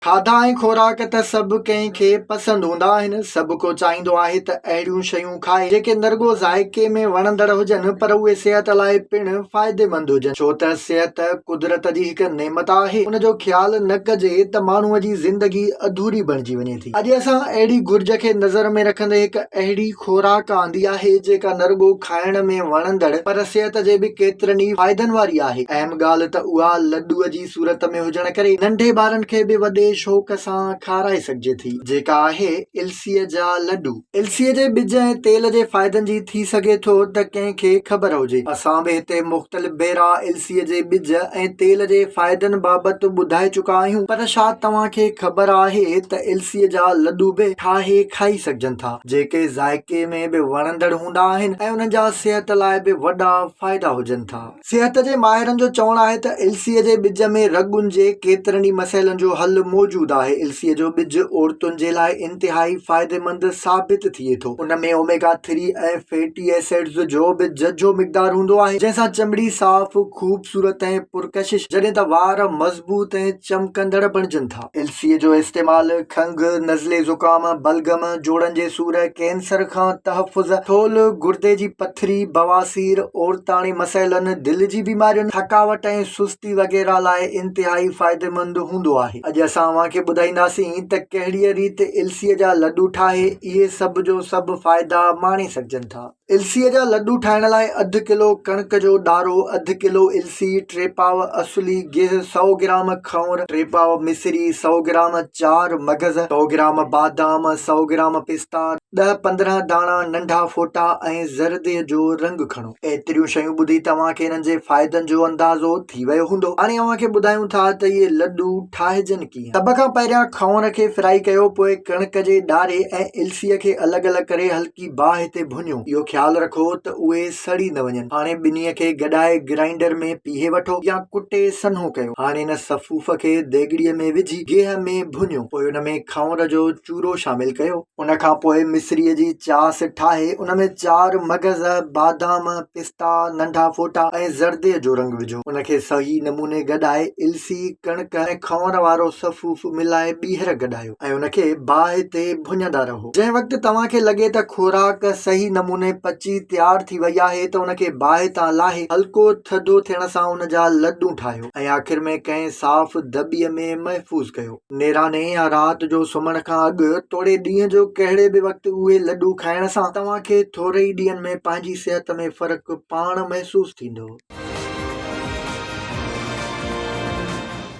खाधा ऐं खोराक त सभु कंहिंखे पसंदि हूंदा आहिनि। सभु को चाहींदो आहे त अहिड़ियूं शयूं खाए जेके नरगो ज़ाइके में वणंदड़ हुजनि, पर उहे सिहत लाइ पिणु फ़ाइदेमंद हुजनि। छो त सिहत कुदरत जी हिकु नेमत आहे। उनजो ख़्यालु न कजे त माण्हूअ जी ज़िंदगी अधूरी बणिजी वञे थी। अॼु असां अहिड़ी घुर्ज खे नज़र में रखंदे हिकु अहिड़ी खोराक आंदी आहे जेका नरगो खाइण में वणंदड़ पर सिहत जे बि केतिरनि ई फ़ाइदनि वारी आहे। अहम ॻाल्हि त उहा लड्डूअ जी सूरत में हुजण करे नंढे ॿारनि खे बि वॾे शौक़ सां खाराए सघिजे थी, जेका आहे इल्सीअ जा लड्डू। इल्सीअ जे ॿिज ऐं तेल जे फ़ाइदनि जी थी सघे थो त कंहिंखे ख़बर हुजे। असां बि हिते मुख़्तलिफ़ भेरा इल्सीअ जे ॿिज ऐं तेल जे फ़ाइदनि बाबति ॿुधाए चुका आहियूं, पर छा तव्हांखे ख़बर आहे त इल्सीअ जा लड्डू बि ठाहे खाई सघजनि था, जेके ज़ाइके में बि वणंदड़ हूंदा आहिनि ऐं उन्हनि जा सिहत लाइ बि वॾा फ़ाइदा हुजनि था। सिहत जे माहिरनि जो चवणु आहे त इल्सीअ जे ॿिज में रॻुनि जे केतिरनि ई मसइलनि जो हल मौजूद आहे। इल्सीअ जो ॿिज औरतुनि जे लाइ इंतिहाई फ़ाइदेमंद साबित थिए थो। उन में ओमेगा 3 ऐं फैटी एसिड्स जो बि झझो मिक़दार हूंदो आहे, जंहिंसां चमड़ी साफ़, खूबसूरत ऐं पुरकशिश, जॾहिं त वार मज़बूत ऐं चमकंदड़ बणजनि था। इल्सीअ जो इस्तेमालु खंघि, नज़ले ज़ुकाम, बलगम, जोड़नि जे सूर, कैंसर खां तहफ़ुज़, थोल, गुर्दे जी पथरी, बवासीर, औरताणी मसइलनि, दिलि जी बीमारियुनि, थकावट ऐं सुस्ती वग़ैरह लाइ इंतिहाई फ़ाइदेमंद हूंदो आहे। अॼु असां तव्हांखे ॿुधाईंदासीं त कहिड़ीअ रीति इल्सीअ जा लड्डू ठाहे इहे सभु जो सभु फ़ाइदा माणे सघजनि था। इल्सीअ जा लड्डू ठाहिण लाइ 1/2 किलो कणिक जो ॾारो, 1/2 किलो इल्सी, 3 पाव असुली गिहु, 100 ग्राम खौर, 3 पाव मिश्री, 100 ग्राम 4 मगज़, 100 ग्राम बादाम, 100 ग्राम पिस्ता, 10-15 दाणा नंढा फोटा ऐं ज़रदे जो रंग खणो। एतिरियूं शयूं ॿुधी तव्हांखे हिननि जे फ़ाइदनि जो अंदाज़ो थी वियो हूंदो। हाणे तव्हांखे ॿुधायूं था त इहे लड्डू ठाहिजनि कीअं। सभ खां पहिरियां खौर खे फ्राई कयो, पोइ कणिक जे ॾारे ऐं इल्सीअ खे अलॻि अलॻि करे हल्की बाहि ते भुनियो। इहो ख़्यालु रखो त उहे सड़ी न वञनि। हाणे ॿिन्हीअ खे गॾाए ग्राइंडर में पीहे वठो या कुटे सन्हो कयो। हाणे हिन सफ़ूफ खे देगड़ीअ में विझी गिह में भुनियो, पोइ हुन में खौर जो चूरो शामिल कयो। उन खां पोइ मिश्रीअ जी चास ठाहे उन में 4 मगज़, बादाम, पिस्ता, नंढा फोटा ऐं ज़रदे जो रंग विझो। उनखे सही नमूने गॾाए इल्सी, कणिक ऐं खौर वारो सफ़ूफ मिलाए ॿीहर गॾायो ऐं उनखे बाहि ते भुञंदा रहो। जंहिं वक़्तु तव्हांखे लॻे त खोराक सही नमूने पची तयार थी वई आहे त उनखे बाहि तां लाहे हल्को थधो थियण सां उन जा लड्डू ठाहियो ऐं आख़िर में कंहिं साफ़ दॿीअ में महफ़ूज़ कयो। नेराने या राति जो सुम्हण खां अॻु तोड़े ॾींहं जो कहिड़े बि वक़्तु उहे लड्डू खाइण सां तव्हांखे थोरे ई ॾींहंनि में पंहिंजी सिहत में फ़र्क़ु पाण महसूस थींदो।